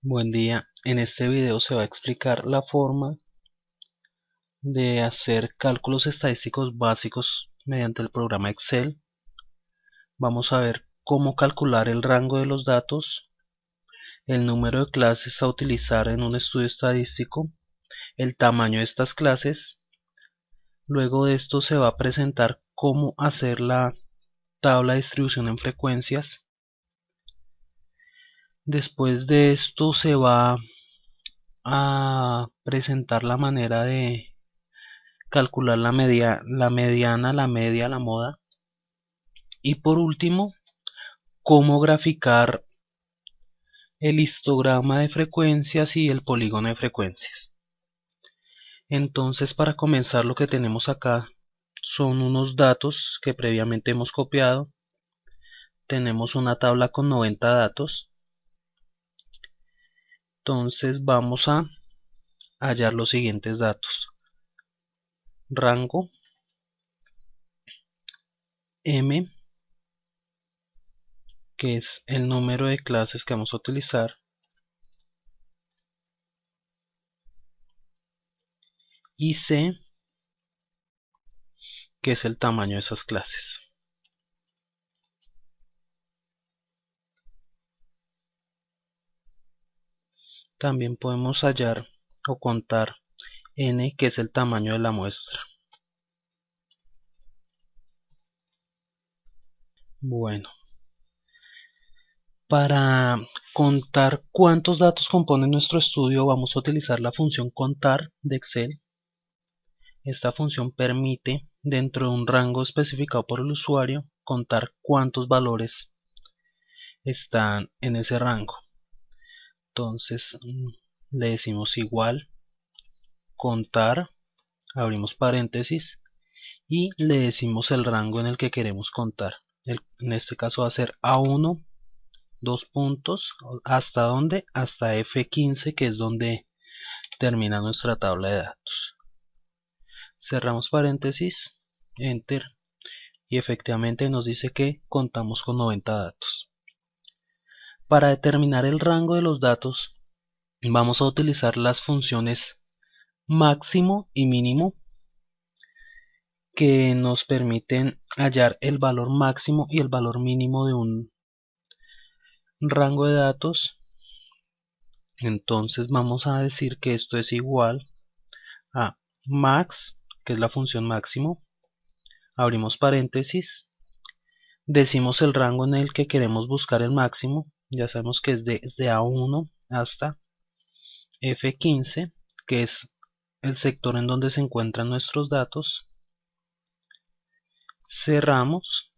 Buen día, en este video se va a explicar la forma de hacer cálculos estadísticos básicos mediante el programa Excel. Vamos a ver cómo calcular el rango de los datos, el número de clases a utilizar en un estudio estadístico, el tamaño de estas clases. Luego de esto se va a presentar cómo hacer la tabla de distribución en frecuencias. Después de esto se va a presentar la manera de calcular la mediana, la media, la moda. Y por último, cómo graficar el histograma de frecuencias y el polígono de frecuencias. Entonces, para comenzar, lo que tenemos acá son unos datos que previamente hemos copiado. Tenemos una tabla con 90 datos. Entonces vamos a hallar los siguientes datos. Rango M, que es el número de clases que vamos a utilizar, y C, que es el tamaño de esas clases. También podemos hallar o contar N, que es el tamaño de la muestra. Bueno, para contar cuántos datos componen nuestro estudio, vamos a utilizar la función contar de Excel. Esta función permite, dentro de un rango especificado por el usuario, contar cuántos valores están en ese rango. Entonces le decimos igual contar, abrimos paréntesis y le decimos el rango en el que queremos contar. En este caso va a ser A1, dos puntos, ¿hasta dónde? Hasta F15, que es donde termina nuestra tabla de datos. Cerramos paréntesis, enter, y efectivamente nos dice que contamos con 90 datos. Para determinar el rango de los datos, vamos a utilizar las funciones máximo y mínimo, que nos permiten hallar el valor máximo y el valor mínimo de un rango de datos. Entonces vamos a decir que esto es igual a max, que es la función máximo, abrimos paréntesis, decimos el rango en el que queremos buscar el máximo, ya sabemos que es desde A1 hasta F15, que es el sector en donde se encuentran nuestros datos. Cerramos.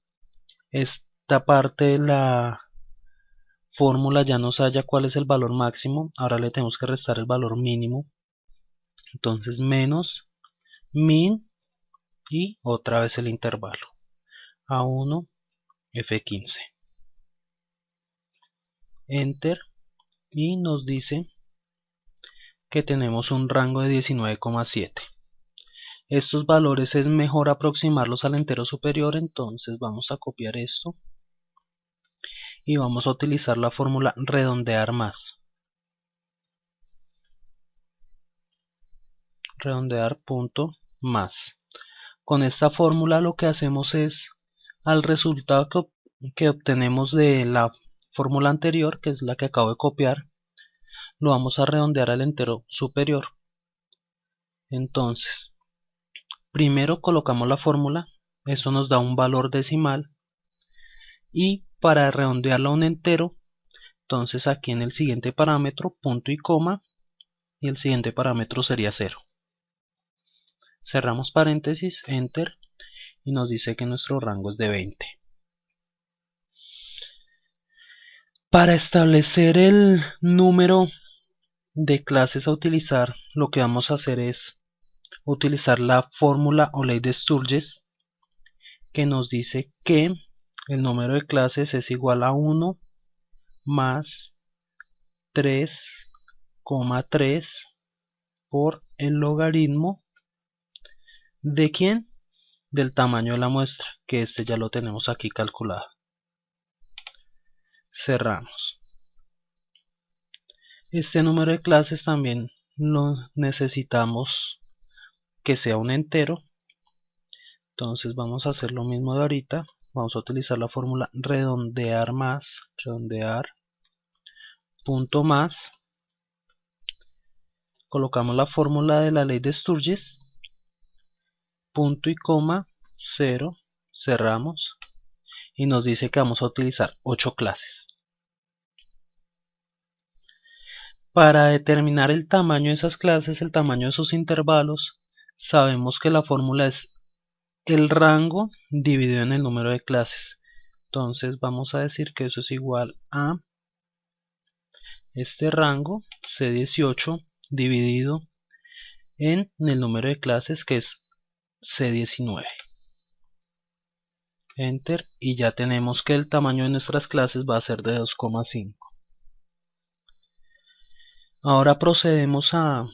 Esta parte de la fórmula ya nos halla cuál es el valor máximo. Ahora le tenemos que restar el valor mínimo. Entonces menos min y otra vez el intervalo. A1, F15. Enter y nos dice que tenemos un rango de 19,7. Estos valores es mejor aproximarlos al entero superior, entonces vamos a copiar esto y vamos a utilizar la fórmula redondear más. Redondear punto más. Con esta fórmula lo que hacemos es al resultado que obtenemos de la fórmula anterior, que es la que acabo de copiar, lo vamos a redondear al entero superior. Entonces, primero colocamos la fórmula, eso nos da un valor decimal, y para redondearlo a un entero, entonces aquí en el siguiente parámetro, punto y coma, y el siguiente parámetro sería 0. Cerramos paréntesis, enter, y nos dice que nuestro rango es de 20. Para establecer el número de clases a utilizar, lo que vamos a hacer es utilizar la fórmula o ley de Sturges, que nos dice que el número de clases es igual a 1 más 3,3 por el logaritmo de ¿quién? Del tamaño de la muestra, que este ya lo tenemos aquí calculado. Cerramos. Este número de clases también lo necesitamos que sea un entero. Entonces vamos a hacer lo mismo de ahorita. Vamos a utilizar la fórmula redondear más, redondear, punto más. Colocamos la fórmula de la ley de Sturges, punto y coma, 0, cerramos y nos dice que vamos a utilizar 8 clases. Para determinar el tamaño de esas clases, el tamaño de esos intervalos, sabemos que la fórmula es el rango dividido en el número de clases. Entonces vamos a decir que eso es igual a este rango C18 dividido en el número de clases, que es C19. Enter, y ya tenemos que el tamaño de nuestras clases va a ser de 2,5. Ahora procedemos a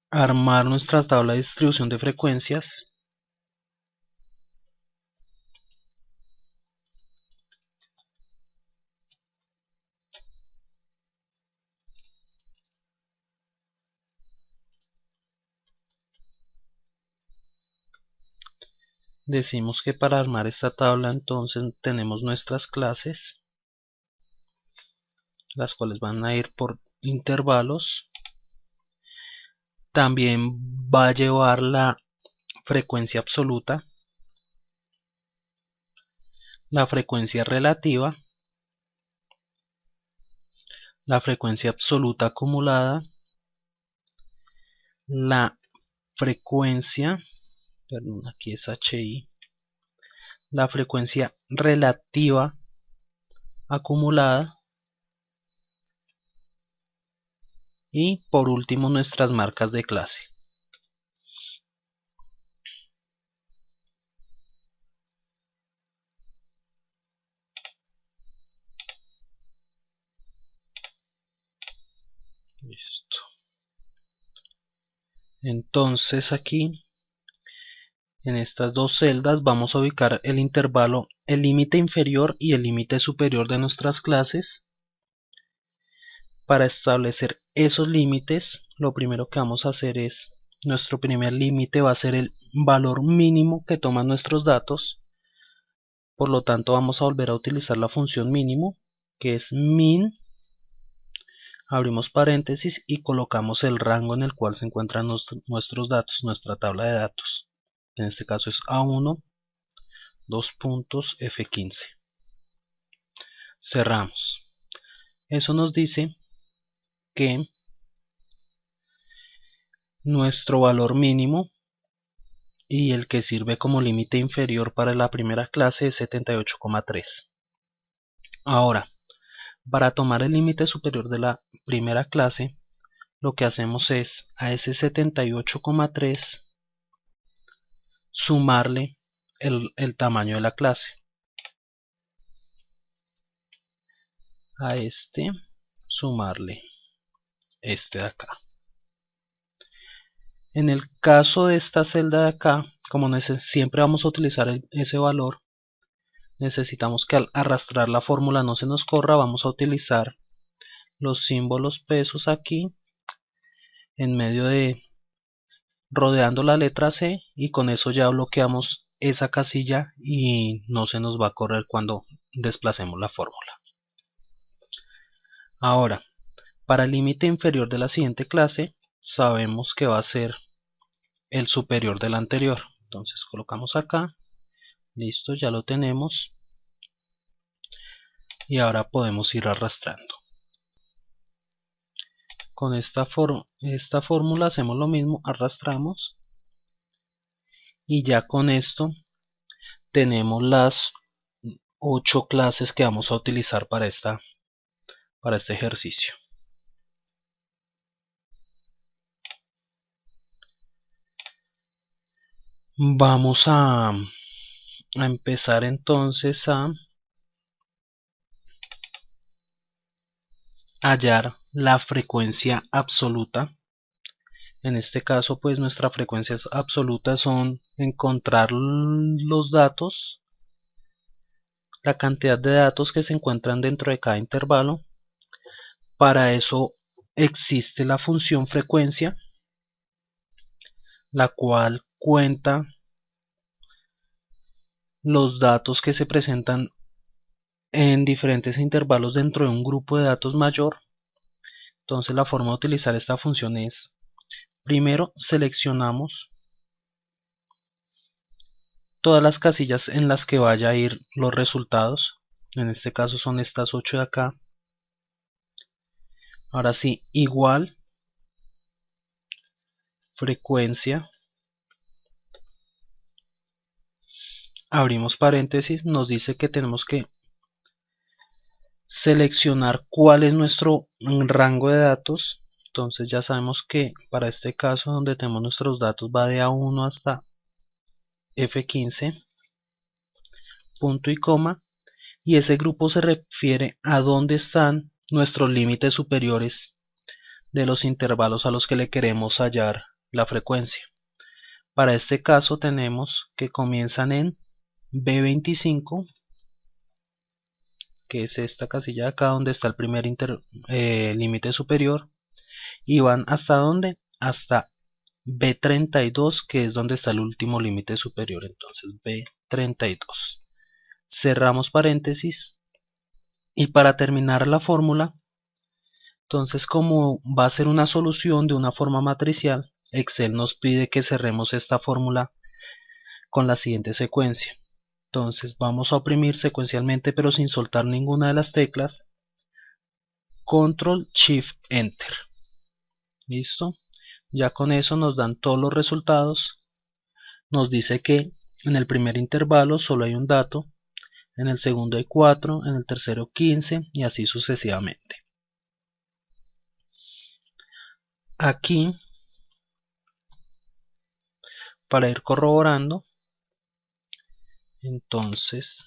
armar nuestra tabla de distribución de frecuencias. Decimos que para armar esta tabla entonces tenemos nuestras clases, las cuales van a ir por intervalos. También va a llevar la frecuencia absoluta, la frecuencia relativa, la frecuencia absoluta acumulada, la frecuencia, perdón, aquí es HI, la frecuencia relativa acumulada y por último nuestras marcas de clase. Listo. Entonces aquí en estas dos celdas vamos a ubicar el intervalo, el límite inferior y el límite superior de nuestras clases. Para establecer esos límites, lo primero que vamos a hacer es, nuestro primer límite va a ser el valor mínimo que toman nuestros datos. Por lo tanto vamos a volver a utilizar la función mínimo, que es min, abrimos paréntesis y colocamos el rango en el cual se encuentran nuestros datos, nuestra tabla de datos. En este caso es A1, 2 puntos, F15. Cerramos. Eso nos dice que nuestro valor mínimo y el que sirve como límite inferior para la primera clase es 78,3. Ahora, para tomar el límite superior de la primera clase, lo que hacemos es a ese 78,3 sumarle el tamaño de la clase. A este sumarle este de acá. En el caso de esta celda de acá, como siempre vamos a utilizar ese valor, necesitamos que al arrastrar la fórmula no se nos corra. Vamos a utilizar los símbolos pesos aquí en medio de rodeando la letra C, y con eso ya bloqueamos esa casilla y no se nos va a correr cuando desplacemos la fórmula. Ahora, para el límite inferior de la siguiente clase sabemos que va a ser el superior del anterior. Entonces colocamos acá, listo, ya lo tenemos, y ahora podemos ir arrastrando. Con esta fórmula hacemos lo mismo, arrastramos, y ya con esto tenemos las 8 clases que vamos a utilizar para este ejercicio. Vamos a empezar entonces a hallar la frecuencia absoluta. En este caso pues nuestras frecuencias absolutas son encontrar los datos, la cantidad de datos que se encuentran dentro de cada intervalo, Para eso existe la función frecuencia, la cual cuenta los datos que se presentan en diferentes intervalos dentro de un grupo de datos mayor. Entonces la forma de utilizar esta función es: primero seleccionamos todas las casillas en las que vaya a ir los resultados. En este caso son estas 8 de acá. Ahora sí, igual frecuencia, abrimos paréntesis, nos dice que tenemos que seleccionar cuál es nuestro rango de datos. Entonces ya sabemos que para este caso, donde tenemos nuestros datos, va de A1 hasta F15, punto y coma, y ese grupo se refiere a dónde están nuestros límites superiores de los intervalos a los que le queremos hallar la frecuencia. Para este caso tenemos que comienzan en B25, que es esta casilla de acá donde está el primer límite superior, y van hasta donde, hasta B32, que es donde está el último límite superior. Entonces B32, cerramos paréntesis, y para terminar la fórmula, entonces como va a ser una solución de una forma matricial, Excel nos pide que cerremos esta fórmula con la siguiente secuencia. Entonces vamos a oprimir secuencialmente pero sin soltar ninguna de las teclas. Control Shift Enter. Listo. Ya con eso nos dan todos los resultados. Nos dice que en el primer intervalo solo hay un dato, en el segundo hay 4, en el tercero 15 y así sucesivamente. Aquí, para ir corroborando, entonces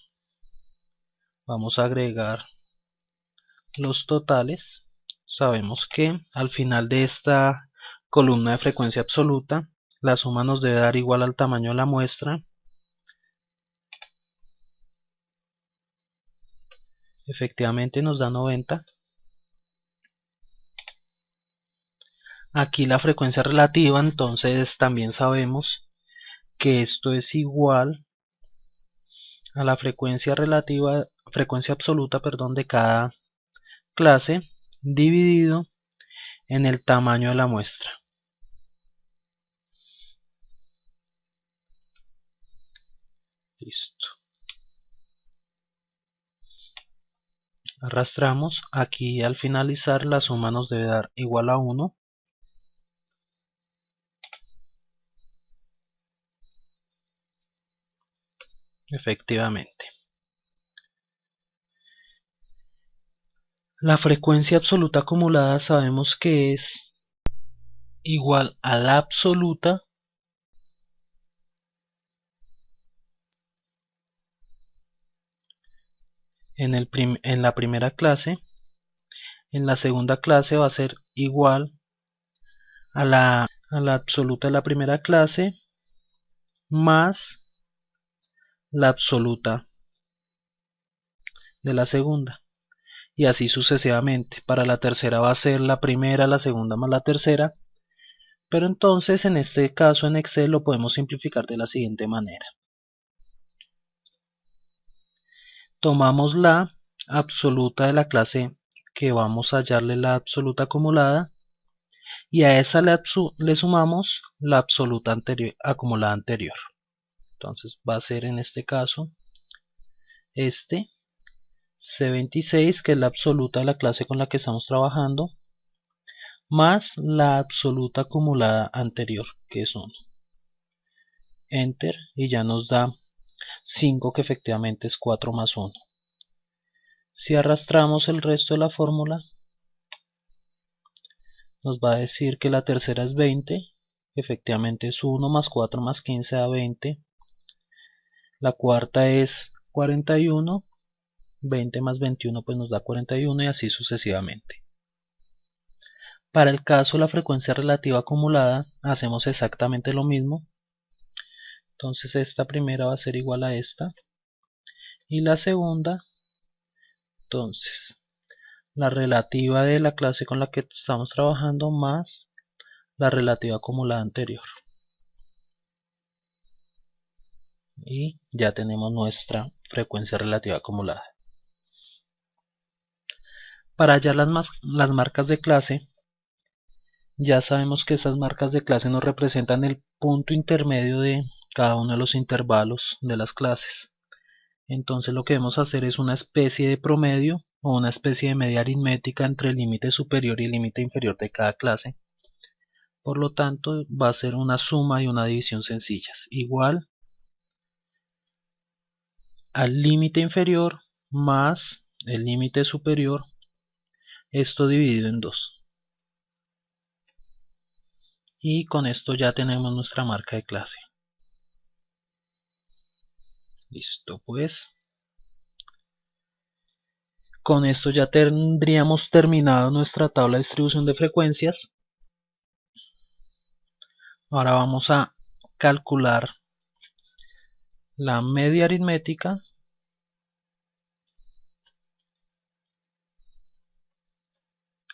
vamos a agregar los totales. Sabemos que al final de esta columna de frecuencia absoluta, la suma nos debe dar igual al tamaño de la muestra. Efectivamente nos da 90. Aquí la frecuencia relativa, entonces también sabemos que esto es igual a la frecuencia relativa, frecuencia absoluta, perdón, de cada clase dividido en el tamaño de la muestra. Listo. Arrastramos. Aquí al finalizar la suma nos debe dar igual a 1. Efectivamente. La frecuencia absoluta acumulada sabemos que es igual a la absoluta en la primera clase. En la segunda clase va a ser igual a la absoluta de la primera clase más la absoluta de la segunda. Y así sucesivamente. Para la tercera va a ser la primera, la segunda más la tercera. Pero entonces en este caso en Excel lo podemos simplificar de la siguiente manera. Tomamos la absoluta de la clase que vamos a hallarle la absoluta acumulada y a esa le sumamos la absoluta acumulada anterior. Entonces va a ser en este caso este C26, que es la absoluta de la clase con la que estamos trabajando, más la absoluta acumulada anterior, que es 1. Enter, y ya nos da 5, que efectivamente es 4 más 1. Si arrastramos el resto de la fórmula, nos va a decir que la tercera es 20, efectivamente es 1 más 4 más 15 da 20. La cuarta es 41, 20 más 21 pues nos da 41 y así sucesivamente. Para el caso de la frecuencia relativa acumulada hacemos exactamente lo mismo. Entonces esta primera va a ser igual a esta y la segunda, entonces la relativa de la clase con la que estamos trabajando más la relativa acumulada anterior. Y ya tenemos nuestra frecuencia relativa acumulada. Para hallar las marcas de clase, ya sabemos que esas marcas de clase nos representan el punto intermedio de cada uno de los intervalos de las clases. Entonces lo que debemos hacer es una especie de promedio o una especie de media aritmética entre el límite superior y el límite inferior de cada clase. Por lo tanto, va a ser una suma y una división sencillas, igual al límite inferior más el límite superior, esto dividido en 2. Y con esto ya tenemos nuestra marca de clase. Listo, pues. Con esto ya tendríamos terminado nuestra tabla de distribución de frecuencias. Ahora vamos a calcular la media aritmética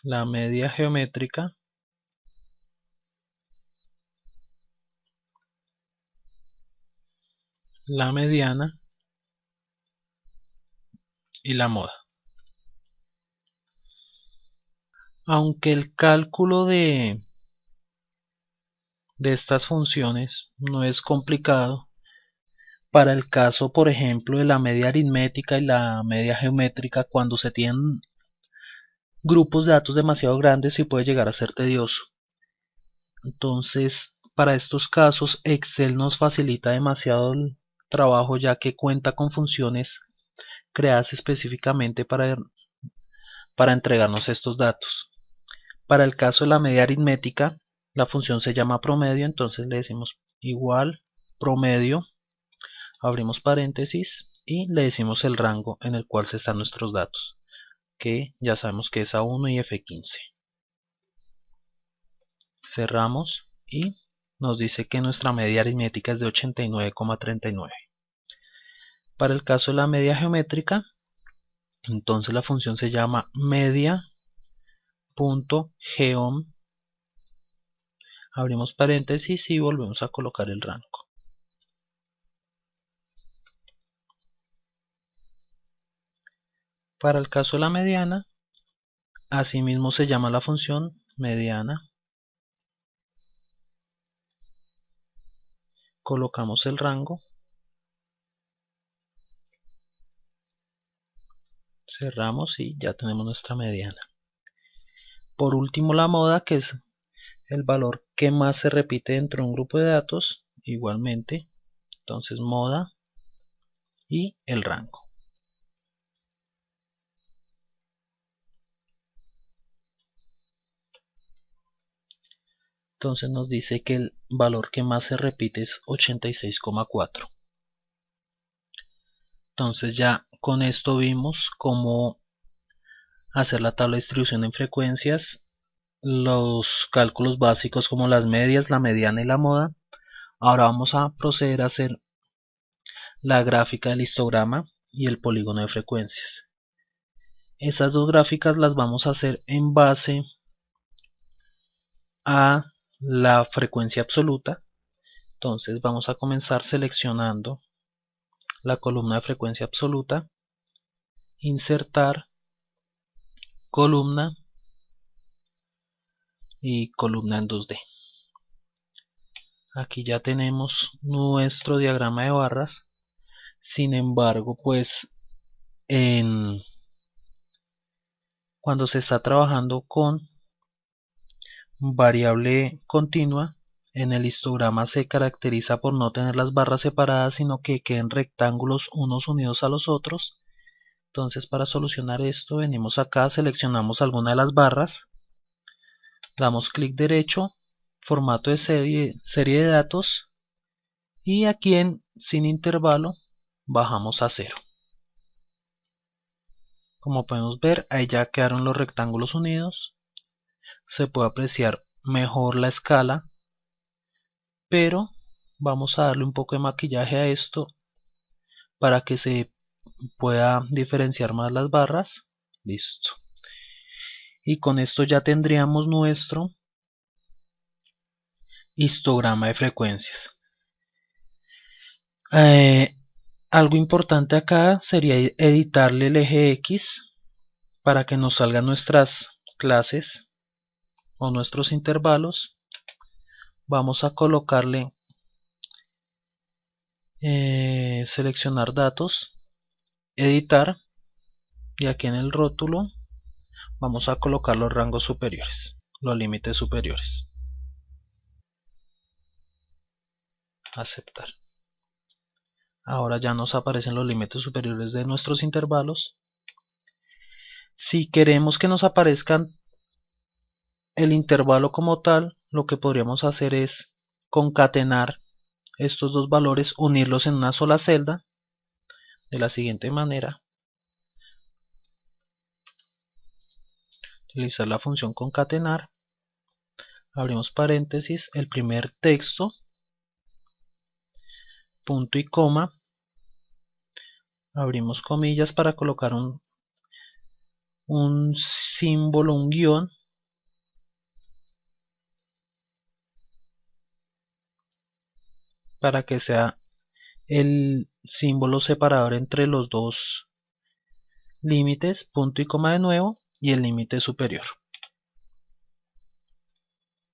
la media geométrica la mediana y la moda. Aunque el cálculo de estas funciones no es complicado, para el caso por ejemplo de la media aritmética y la media geométrica, cuando se tienen grupos de datos demasiado grandes sí puede llegar a ser tedioso. Entonces para estos casos Excel nos facilita demasiado el trabajo, ya que cuenta con funciones creadas específicamente para entregarnos estos datos. Para el caso de la media aritmética, la función se llama promedio, entonces le decimos igual promedio, abrimos paréntesis y le decimos el rango en el cual se están nuestros datos, que ya sabemos que es A1 y F15. Cerramos y nos dice que nuestra media aritmética es de 89,39. Para el caso de la media geométrica, entonces la función se llama media.geom, abrimos paréntesis y volvemos a colocar el rango. Para el caso de la mediana, asimismo se llama la función mediana. Colocamos el rango, cerramos y ya tenemos nuestra mediana. Por último, la moda, que es el valor que más se repite dentro de un grupo de datos, igualmente. Entonces moda y el rango. Entonces nos dice que el valor que más se repite es 86,4. Entonces ya con esto vimos cómo hacer la tabla de distribución en frecuencias, los cálculos básicos como las medias, la mediana y la moda. Ahora vamos a proceder a hacer la gráfica del histograma y el polígono de frecuencias. Esas dos gráficas las vamos a hacer en base a la frecuencia absoluta. Entonces vamos a comenzar seleccionando la columna de frecuencia absoluta, insertar columna y columna en 2D. Aquí ya tenemos nuestro diagrama de barras. Sin embargo, pues cuando se está trabajando con variable continua, en el histograma se caracteriza por no tener las barras separadas, sino que queden rectángulos unos unidos a los otros. Entonces para solucionar esto venimos acá, seleccionamos alguna de las barras, damos clic derecho, formato de serie de datos y aquí en sin intervalo bajamos a 0. Como podemos ver, ahí ya quedaron los rectángulos unidos. Se puede apreciar mejor la escala, pero vamos a darle un poco de maquillaje a esto para que se pueda diferenciar más las barras. Listo. y con esto ya tendríamos nuestro histograma de frecuencias. Algo importante acá sería editarle el eje X para que nos salgan nuestras clases o nuestros intervalos. Vamos a colocarle seleccionar datos, editar, y aquí en el rótulo vamos a colocar los rangos superiores, los límites superiores. Aceptar. Ahora ya nos aparecen los límites superiores de nuestros intervalos. Si queremos que nos aparezcan el intervalo como tal, lo que podríamos hacer es concatenar estos dos valores, unirlos en una sola celda de la siguiente manera. Utilizar la función concatenar, abrimos paréntesis, el primer texto, punto y coma, abrimos comillas para colocar un símbolo, un guión, para que sea el símbolo separador entre los dos límites, punto y coma de nuevo, y el límite superior.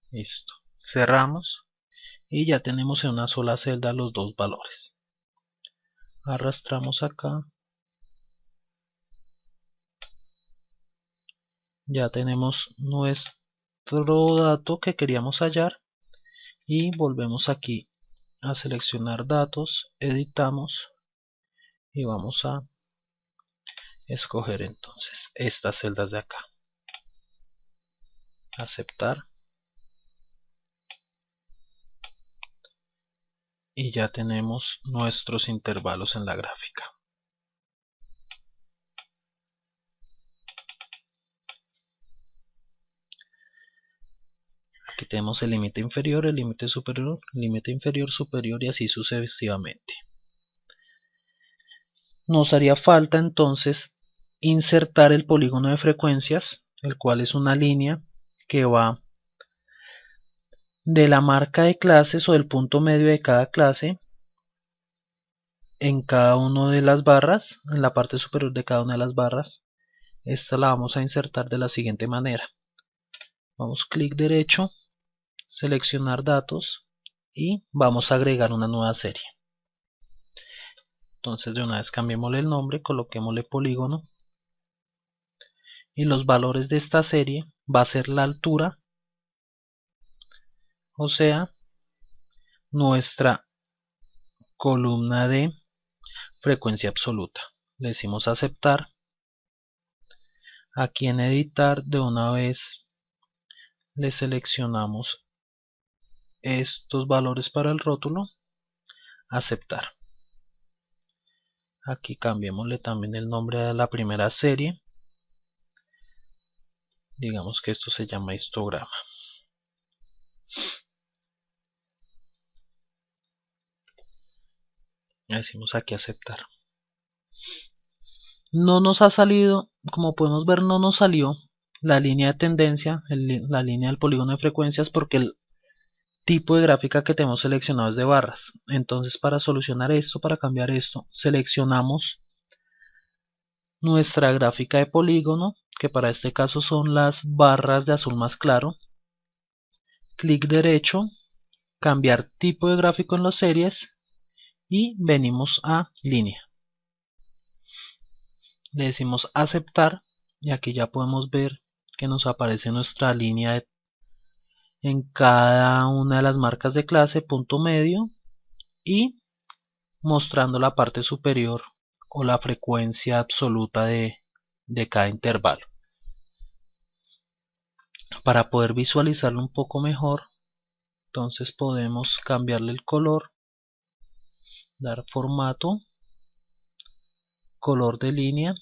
Listo. Cerramos y ya tenemos en una sola celda los dos valores. Arrastramos acá. Ya tenemos nuestro dato que queríamos hallar y volvemos aquí a seleccionar datos, editamos y vamos a escoger entonces estas celdas de acá. Aceptar. Y ya tenemos nuestros intervalos en la gráfica. Aquí tenemos el límite inferior, el límite superior, límite inferior, superior y así sucesivamente. Nos haría falta entonces insertar el polígono de frecuencias, el cual es una línea que va de la marca de clases o del punto medio de cada clase en cada una de las barras, en la parte superior de cada una de las barras. Esta la vamos a insertar de la siguiente manera. Vamos clic derecho, seleccionar datos y vamos a agregar una nueva serie. Entonces de una vez cambiémosle el nombre, coloquémosle polígono y los valores de esta serie va a ser la altura, o sea, nuestra columna de frecuencia absoluta. Le decimos aceptar. Aquí en editar de una vez le seleccionamos estos valores para el rótulo, aceptar. Aquí cambiémosle también el nombre a la primera serie. Digamos que esto se llama histograma. Le decimos aquí aceptar. No nos ha salido, como podemos ver, no nos salió la línea de tendencia, la línea del polígono de frecuencias, porque el tipo de gráfica que tenemos seleccionado es de barras. Entonces, para solucionar esto, para cambiar esto, seleccionamos nuestra gráfica de polígono, que para este caso son las barras de azul más claro. Clic derecho, cambiar tipo de gráfico en las series y venimos a línea. Le decimos aceptar y aquí ya podemos ver que nos aparece nuestra línea en cada una de las marcas de clase, punto medio, y mostrando la parte superior o la frecuencia absoluta de cada intervalo. Para poder visualizarlo un poco mejor, entonces podemos cambiarle el color, dar formato, color de línea,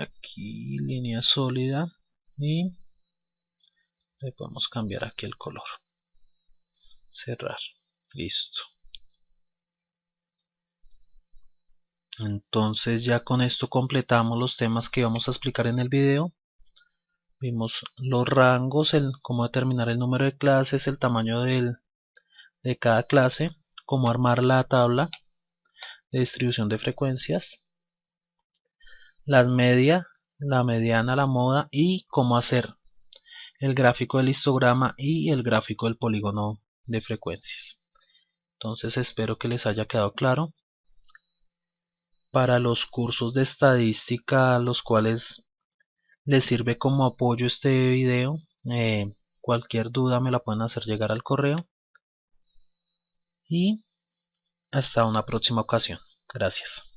aquí línea sólida y le podemos cambiar aquí el color, cerrar, listo. Entonces ya con esto completamos los temas que vamos a explicar en el video. Vimos los rangos, cómo determinar el número de clases, el tamaño de cada clase, cómo armar la tabla de distribución de frecuencias, las medias, la mediana, la moda y cómo hacer el gráfico del histograma y el gráfico del polígono de frecuencias. Entonces espero que les haya quedado claro. Para los cursos de estadística, los cuales les sirve como apoyo este video, cualquier duda me la pueden hacer llegar al correo. Y hasta una próxima ocasión. Gracias.